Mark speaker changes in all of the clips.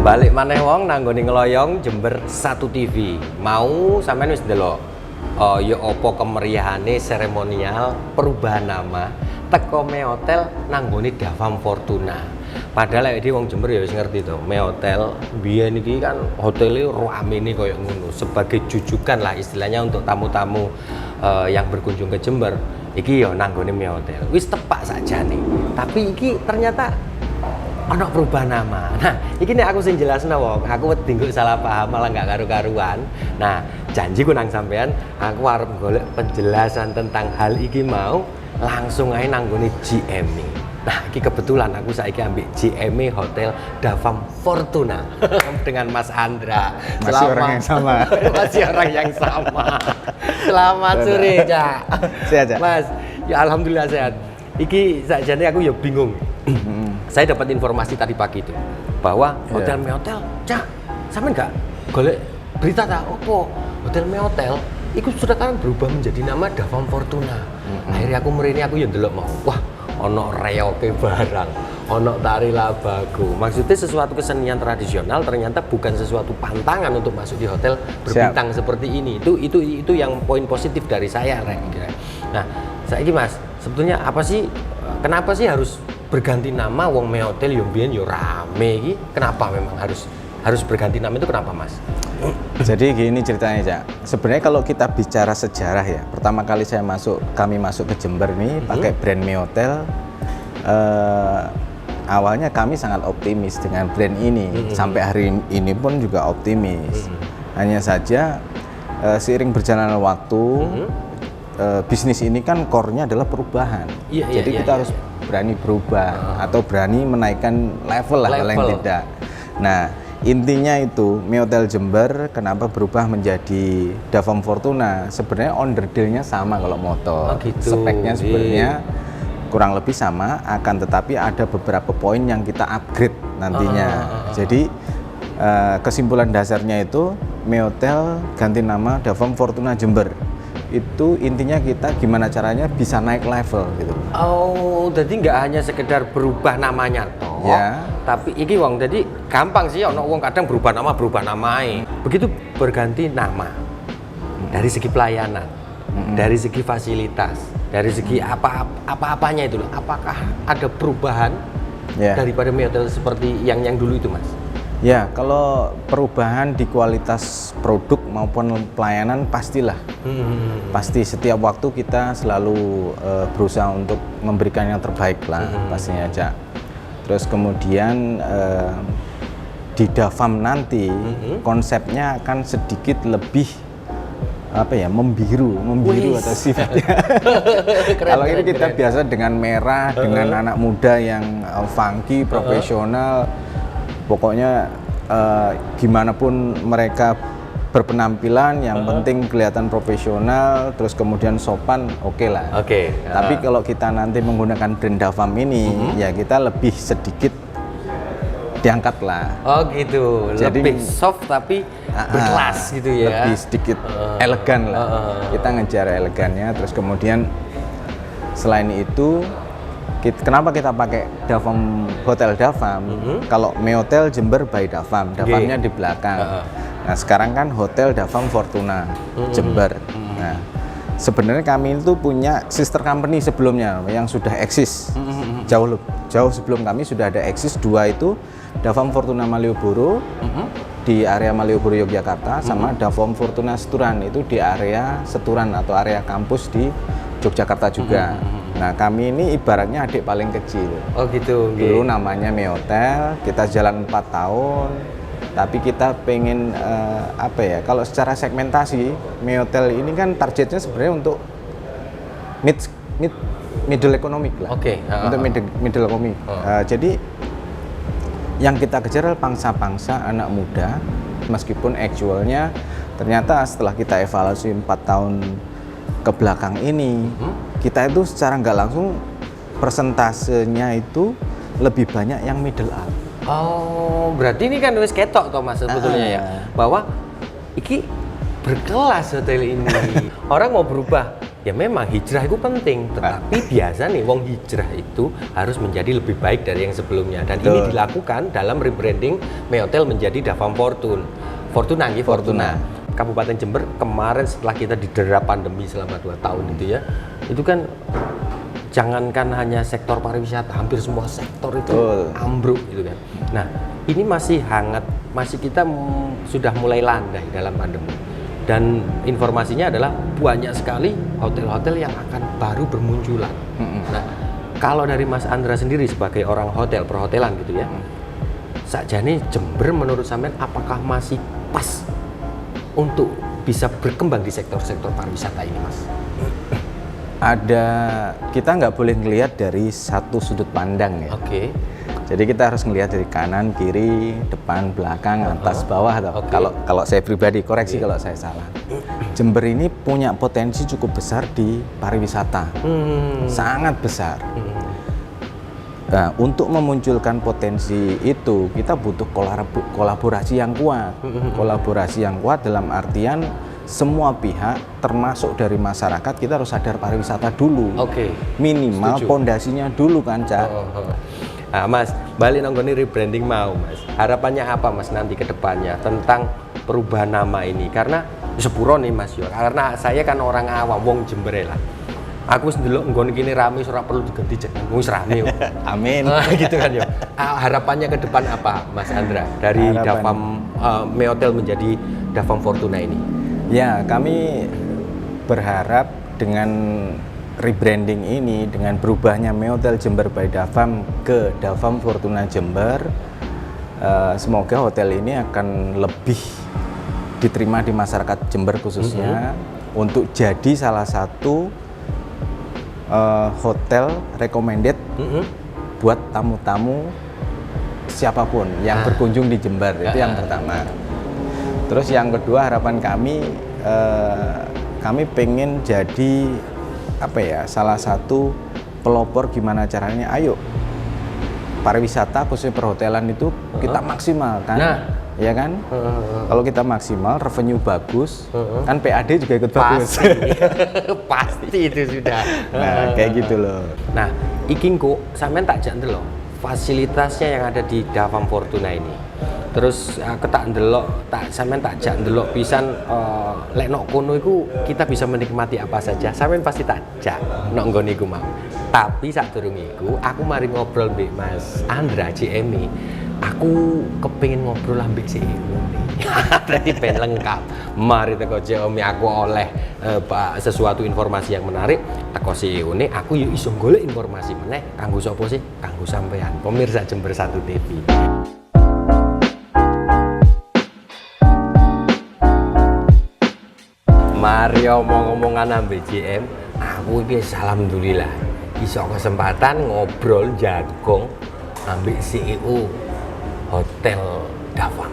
Speaker 1: Balik maneh wong nanggone ngeloyong Jember 1 TV. Mau sampean wis ndelok ya apa kemeriahane seremonial perubahan nama teko Me Hotel nanggone Davam Fortuna. Padahal iki wong Jember ya wis ngerti to, Me Hotel biyen iki kan hotele ramene koyo ngono, sebagai jujukan lah istilahnya untuk tamu-tamu yang berkunjung ke Jember. Iki ya nanggone Me Hotel. Wis tepak sakjane. Tapi iki ternyata ana perubahan nama. Nah, iki nek aku sing jelasno wong, aku wedi nggo salah paham malah nggak karu-karuan. Nah, janjiku nang sampean, aku arep golek penjelasan tentang hal iki mau langsung ae nanggone GME. Nah, iki kebetulan aku saiki ambek GME Hotel Davam Fortuna dengan Mas Andra.
Speaker 2: Masih orang yang sama.
Speaker 1: Masih orang yang sama. Selamat sore, Cak.
Speaker 2: Sehat, Cak?
Speaker 1: Mas, ya alhamdulillah sehat. Iki sakjane aku ya bingung. Saya dapat informasi tadi pagi itu bahwa Hotel Me Hotel, Cak, sampe enggak golek berita tak opo Hotel Me Hotel itu sudah kan berubah menjadi nama Davam Fortuna. Akhirnya aku mereni aku ya ndelok mau. Wah, ono reoke barang, ono tari labaku. Maksudnya sesuatu kesenian tradisional ternyata bukan sesuatu pantangan untuk masuk di hotel berbintang seperti ini. Itu yang poin positif dari saya, Rek. Nah, saiki Mas, sebetulnya apa sih kenapa sih harus berganti nama wong Me Hotel yo mbiyen yo rame iki? Kenapa memang harus berganti nama itu kenapa, Mas?
Speaker 2: Jadi gini ceritanya, Cak. Sebenarnya kalau kita bicara sejarah ya, pertama kali kami masuk ke Jember nih pakai brand Me Hotel. Awalnya kami sangat optimis dengan brand ini. Sampai hari ini pun juga optimis. Hanya saja seiring berjalannya waktu, bisnis ini kan core-nya adalah perubahan. Jadi kita harus berani berubah atau berani menaikkan level lah kalau yang tidak. Nah, intinya itu Me Hotel Jember kenapa berubah menjadi Davam Fortuna? Sebenarnya onderdilnya sama kalau motor.
Speaker 1: Gitu.
Speaker 2: Speknya sebenarnya kurang lebih sama, akan tetapi ada beberapa poin yang kita upgrade nantinya. Jadi kesimpulan dasarnya itu Me Hotel ganti nama Davam Fortuna Jember. Itu intinya kita gimana caranya bisa naik level gitu.
Speaker 1: Oh, jadi nggak hanya sekedar berubah namanya toh.
Speaker 2: Ya.
Speaker 1: Tapi iki wong jadi gampang sih ono wong kadang berubah namae. Begitu berganti nama. Dari segi pelayanan, dari segi fasilitas, dari segi apa-apanya itu loh. Apakah ada perubahan daripada Me Hotel seperti yang dulu itu, Mas?
Speaker 2: Ya, kalau perubahan di kualitas produk maupun pelayanan pastilah. Pasti setiap waktu kita selalu berusaha untuk memberikan yang terbaik lah, pastinya, Cak. Terus kemudian di Davam nanti konsepnya akan sedikit lebih membiru atau sifatnya. Kalau ini kita biasa dengan merah, dengan anak muda yang funky, profesional. Pokoknya gimana pun mereka berpenampilan, yang penting kelihatan profesional, terus kemudian sopan, oke lah. Tapi kalau kita nanti menggunakan brand Davam ini, ya kita lebih sedikit diangkat lah.
Speaker 1: Oh gitu, jadi lebih soft tapi berkelas gitu ya.
Speaker 2: Lebih sedikit elegan lah. Kita ngejar elegannya, terus kemudian selain itu kenapa kita pakai Davam Hotel Davam? Kalau Me Hotel Jember by Davam, Davamnya di belakang. Nah, sekarang kan Hotel Davam Fortuna Jember. Nah, sebenarnya kami itu punya sister company sebelumnya yang sudah eksis. Jauh sebelum kami sudah ada eksis dua, itu Davam Fortuna Malioboro di area Malioboro Yogyakarta, sama Davam Fortuna Seturan itu di area Seturan atau area kampus di Yogyakarta juga. Nah, kami ini ibaratnya adik paling kecil.
Speaker 1: Oh gitu.
Speaker 2: Dulu namanya Me Hotel, kita jalan 4 tahun. Tapi kita pengen kalau secara segmentasi Me Hotel ini kan targetnya sebenarnya untuk middle economic lah. Untuk middle economic. Jadi yang kita kejar adalah pangsa-pangsa anak muda, meskipun actualnya ternyata setelah kita evaluasi 4 tahun ke belakang ini, kita itu secara nggak langsung persentasenya itu lebih banyak yang middle up.
Speaker 1: Oh, berarti ini kan wis ketok toh, Mas, sebetulnya ya, bahwa iki berkelas hotel ini. Orang mau berubah ya memang hijrah itu penting, tetapi biasa nih wong hijrah itu harus menjadi lebih baik dari yang sebelumnya, dan ini dilakukan dalam rebranding Meotel menjadi Davam Fortuna. Kabupaten Jember kemarin setelah kita didera pandemi selama 2 tahun itu kan jangankan hanya sektor pariwisata, hampir semua sektor itu ambruk gitu kan. Nah, ini masih hangat, kita sudah mulai landai dalam pandemi. Dan informasinya adalah banyak sekali hotel-hotel yang akan baru bermunculan. Nah, kalau dari Mas Andra sendiri sebagai orang hotel, perhotelan gitu ya, sakjane Jember menurut sampean apakah masih pas untuk bisa berkembang di sektor-sektor pariwisata ini, Mas?
Speaker 2: Kita nggak boleh ngelihat dari satu sudut pandang ya.
Speaker 1: Oke.
Speaker 2: Jadi kita harus melihat dari kanan, kiri, depan, belakang, atas, bawah. Kalau saya pribadi, koreksi kalau saya salah. Jember ini punya potensi cukup besar di pariwisata, sangat besar. Nah, untuk memunculkan potensi itu kita butuh kolaborasi yang kuat. Kolaborasi yang kuat dalam artian semua pihak, termasuk dari masyarakat, kita harus sadar pariwisata dulu. Minimal pondasinya dulu kan, Cak.
Speaker 1: Nah, Mas, balik nonggoni rebranding mau, Mas. Harapannya apa, Mas, nanti ke depannya tentang perubahan nama ini? Karena sepuro nih, Mas, yo. Karena saya kan orang awam, wong Jember lah. Aku ndelok nggon kene rame ora perlu diganti jeneng, wis rame.
Speaker 2: Amin.
Speaker 1: Gitu kan yo. Harapannya ke depan apa, Mas Andra? Dari Davam Meotel menjadi Davam Fortuna ini.
Speaker 2: Ya, kami berharap dengan rebranding ini, dengan berubahnya Meotel Jember by Davam ke Davam Fortuna Jember, semoga hotel ini akan lebih diterima di masyarakat Jember khususnya, untuk jadi salah satu hotel recommended buat tamu-tamu siapapun yang berkunjung di Jember. Itu yang pertama. Terus yang kedua, harapan kami pengen jadi salah satu pelopor gimana caranya, ayo pariwisata khususnya perhotelan itu kita maksimalkan. Ya kan? Kalau kita maksimal, revenue bagus, kan PAD juga ikut bagus.
Speaker 1: Pasti itu sudah.
Speaker 2: Nah, kayak gitu loh.
Speaker 1: Nah, iki kok sampean tak jak ndelok fasilitasnya yang ada di Davam Fortuna ini. Terus aku sampean tak jak ndelok pisan lek nok kono iku kita bisa menikmati apa saja. Sampean pasti tak jak nok nggone iku mau. Tapi sadurunge iku aku mari ngobrol mbek Mas Andra JMI. Aku kepingin ngobrol ambek si Ewo nih. Berarti ben lengkap. Mari teko JMI aku oleh sesuatu informasi yang menarik. Teko si Ewo nih aku yo iso golek informasi meneh kanggo sapa sih? Kanggo sampean pemirsa Jember 1 TV. Mari omong-omongan ambek JM, aku iki alhamdulillah iso kesempatan ngobrol jagong ambek CEO Hotel Davam.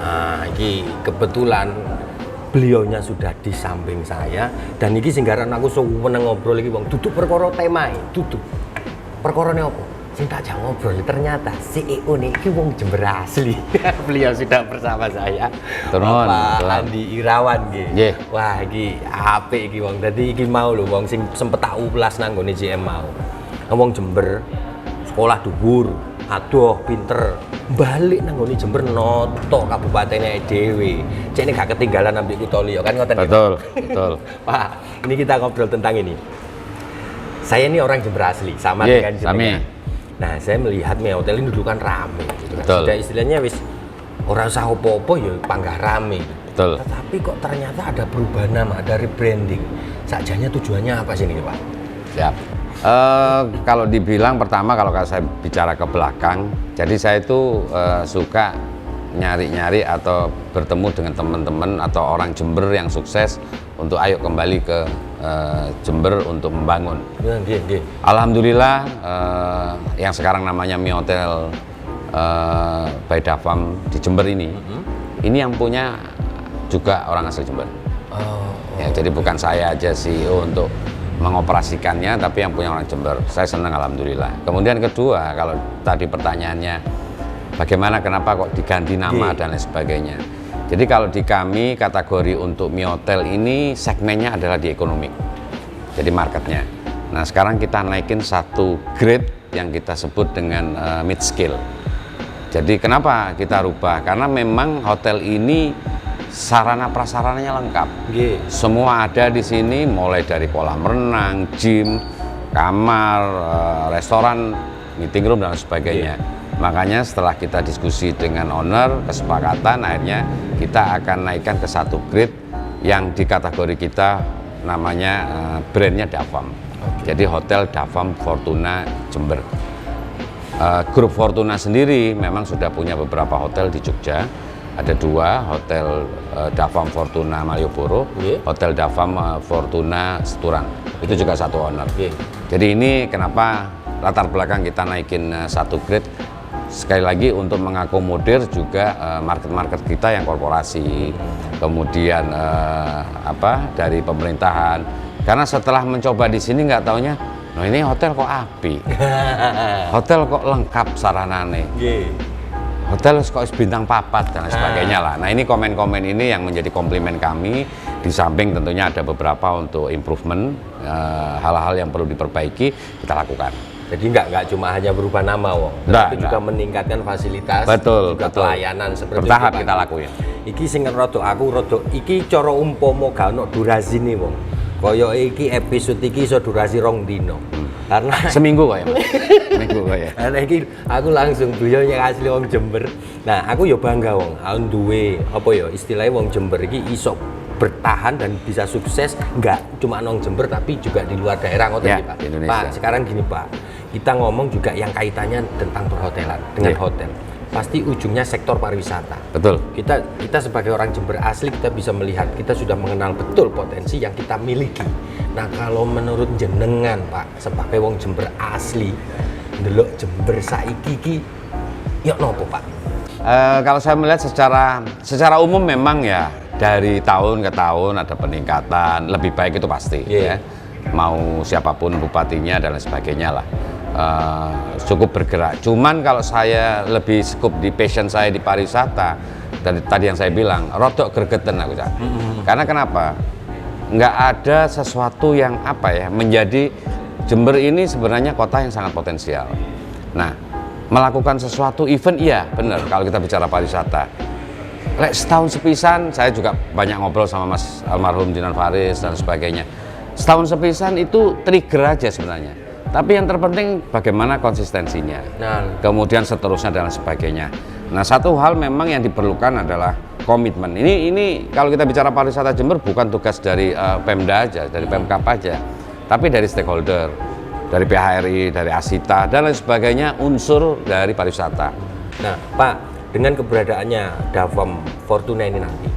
Speaker 1: Nah, ini kebetulan beliaunya sudah di samping saya, dan iki sing garan aku seneng ngobrol iki wong duduk perkara temae, duduk. Perkarane opo? Sing tak jak ngobrol ternyata CEO nih iki wong Jember asli. Beliau sudah bersama saya. Bapak Andi Irawan nggih. Wah, iki apik iki wong. Dadi iki mau lho wong sing sempet tak ulas nang nggone JM mau. Wong Jember sekolah dhuwur, adoh pinter. Balik nang nggone Jember noto kabupatene dhewe. Cek gak ketinggalan ambek kutha liya kan ngoten.
Speaker 2: Betul.
Speaker 1: Pak, ini kita ngobrol tentang ini. Saya ini orang Jember asli, sama dengan jenengan. Nah, saya melihat Meotel ini dulu kan rame gitu kan. Sudah istilahnya wis ora usah opo-opo ya panggah rame.
Speaker 2: Betul.
Speaker 1: Tetapi kok ternyata ada perubahan nama, ada rebranding. Sakjane tujuannya apa sih ini, Pak?
Speaker 3: Siap. Kalau dibilang pertama, kalau saya bicara ke belakang, jadi saya itu suka nyari-nyari atau bertemu dengan teman-teman atau orang Jember yang sukses untuk ayo kembali ke Jember untuk membangun. Alhamdulillah yang sekarang namanya Meotel by Davam di Jember ini yang punya juga orang asli Jember. Ya, jadi bukan saya aja CEO untuk mengoperasikannya, tapi yang punya orang Jember. Saya senang alhamdulillah. Kemudian kedua, kalau tadi pertanyaannya bagaimana, kenapa kok diganti nama dan lain sebagainya. Jadi kalau di kami kategori untuk Meotel ini segmennya adalah di ekonomi. jadi marketnya. Nah sekarang kita naikin satu grade yang kita sebut dengan mid scale. Jadi kenapa kita rubah? Karena memang hotel ini sarana prasarananya lengkap. Semua ada di sini, mulai dari kolam renang, gym, kamar, restoran, meeting room dan sebagainya. Makanya setelah kita diskusi dengan owner, kesepakatan akhirnya kita akan naikkan ke satu grade yang di kategori kita namanya brandnya Davam. Jadi Hotel Davam Fortuna Jember. Grup Fortuna sendiri memang sudah punya beberapa hotel di Jogja. Ada 2, Hotel Davam Fortuna Malioboro, Hotel Davam Fortuna Seturan. Itu juga satu owner. Jadi ini kenapa latar belakang kita naikin satu grade, sekali lagi untuk mengakomodir juga market-market kita yang korporasi, kemudian dari pemerintahan. Karena setelah mencoba di sini nggak taunya, nah ini hotel kok api, hotel kok lengkap saranane, hotel kok bintang 4 dan sebagainya lah. Nah ini komen-komen ini yang menjadi komplimen kami. Di samping tentunya ada beberapa untuk improvement, hal-hal yang perlu diperbaiki kita lakukan.
Speaker 1: Jadi nggak cuma hanya berubah nama, tapi juga meningkatkan fasilitas, juga pelayanan seperti
Speaker 3: bertahap
Speaker 1: itu,
Speaker 3: kita lakuin.
Speaker 1: Iki sing rodok iki cara umpomo gak ono durasine wong. Kaya iki episode iki iso durasi 2 dino. Karena
Speaker 3: seminggu kok ya, Mas. Seminggu kok ya.
Speaker 1: Karena iki aku langsung beliau yang asli wong Jember. Nah, aku ya bangga wong, aku duwe istilahnya wong Jember iki iso bertahan dan bisa sukses nggak cuma nong Jember tapi juga di luar daerah ngoten Pak. Pak, sekarang gini Pak, kita ngomong juga yang kaitannya tentang perhotelan dengan hotel. Pasti ujungnya sektor pariwisata.
Speaker 3: Betul.
Speaker 1: Kita sebagai orang Jember asli kita bisa melihat, kita sudah mengenal betul potensi yang kita miliki. Nah, kalau menurut jenengan Pak, sebagai wong Jember asli, ndelok Jember saiki iki ya nopo Pak?
Speaker 3: Kalau saya melihat secara umum memang ya dari tahun ke tahun ada peningkatan, lebih baik itu pasti ya. Mau siapapun bupatinya dan lain sebagainya lah. Cukup bergerak. Cuman kalau saya lebih skup di passion saya di pariwisata, tadi yang saya bilang rodok gregeten aku. Karena kenapa? Nggak ada sesuatu yang menjadi Jember ini sebenarnya kota yang sangat potensial. Nah, melakukan sesuatu event iya benar kalau kita bicara pariwisata. Setahun sepisan saya juga banyak ngobrol sama Mas almarhum Dinan Faris dan sebagainya. Setahun sepisan itu trigger aja sebenarnya. Tapi yang terpenting bagaimana konsistensinya. Kemudian seterusnya dan sebagainya. Nah, satu hal memang yang diperlukan adalah komitmen. Ini kalau kita bicara pariwisata Jember bukan tugas dari Pemda aja, dari Pemkap aja, tapi dari stakeholder, dari PHRI, dari Asita dan lain sebagainya, unsur dari pariwisata.
Speaker 1: Nah, Pak, dengan keberadaannya Davam Fortuna ini nanti,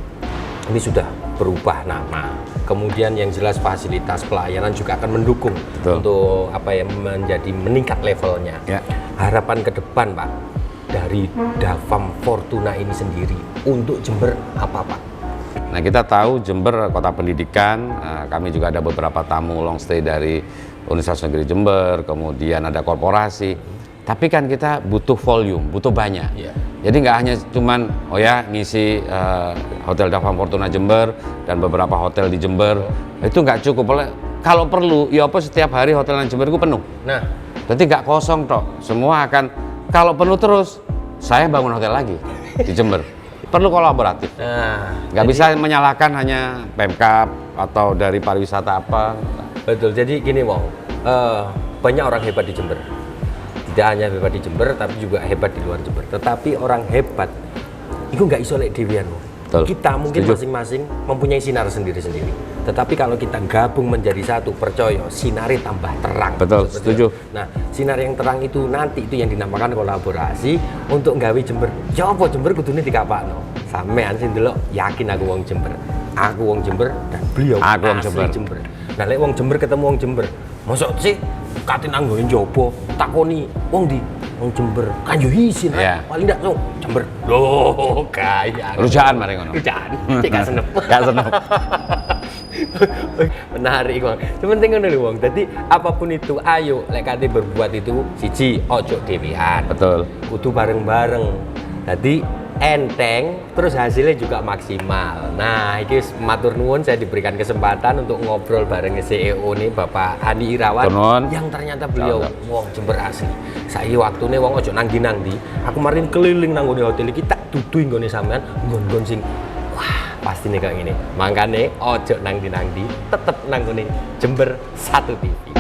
Speaker 1: ini sudah berubah nama. Kemudian yang jelas fasilitas pelayanan juga akan mendukung untuk menjadi meningkat levelnya. Harapan ke depan Pak dari Davam Fortuna ini sendiri untuk Jember apa Pak?
Speaker 3: Nah, kita tahu Jember kota pendidikan, kami juga ada beberapa tamu long stay dari Universitas Negeri Jember, kemudian ada korporasi. Tapi kan kita butuh volume, butuh banyak. Jadi nggak hanya cuman ngisi Hotel Davam Fortuna Jember dan beberapa hotel di Jember, itu nggak cukup. Kalau perlu, setiap hari hotel di Jember itu penuh. Nah, berarti nggak kosong toh. Semua akan, kalau penuh terus, saya bangun hotel lagi di Jember. Perlu kolaboratif. Nggak bisa menyalahkan hanya Pemkap atau dari pariwisata apa.
Speaker 1: Betul. Jadi gini banyak orang hebat di Jember. Tidak hanya hebat di Jember, tapi juga hebat di luar Jember. Tetapi orang hebat itu nggak iso lek dhewean. Kita mungkin masing-masing mempunyai sinar sendiri-sendiri. Tetapi kalau kita gabung menjadi satu, percaya sinari tambah terang.
Speaker 3: Betul, setuju.
Speaker 1: Nah, sinar yang terang itu nanti itu yang dinamakan kolaborasi untuk nggawe Jember. Ya apa Jember kudune dikapakno. Sampean sing delok yakin aku wong Jember. Aku wong Jember dan beliau
Speaker 3: aku wong
Speaker 1: Jember. Nah, lek wong Jember ketemu wong Jember, mosok sih katin anggone jopo takoni wong di wong Jember kan yo isin paling ndak so Jember loh kaya
Speaker 3: rujaan mari ngono
Speaker 1: rujaan cek gak senep menarik wong penting ngono lho wong dadi apapun itu ayo lek kate berbuat itu siji ojo dhewean
Speaker 3: betul
Speaker 1: kudu bareng-bareng dadi enteng, terus hasilnya juga maksimal. Nah, ini matur nuwun saya diberikan kesempatan untuk ngobrol bareng CEO nih Bapak Andi Irawan
Speaker 3: Nuwun.
Speaker 1: yang ternyata beliau wong Jember asli. Saiki waktune wong ojo nang ndi. Aku marin keliling nang nggone hotel iki tak dudu nggone sampean nggon-nggon sing wah, pasti nih kayak gini. Makanya ojo nang ndi, tetep nang nggone Jember 1 TV.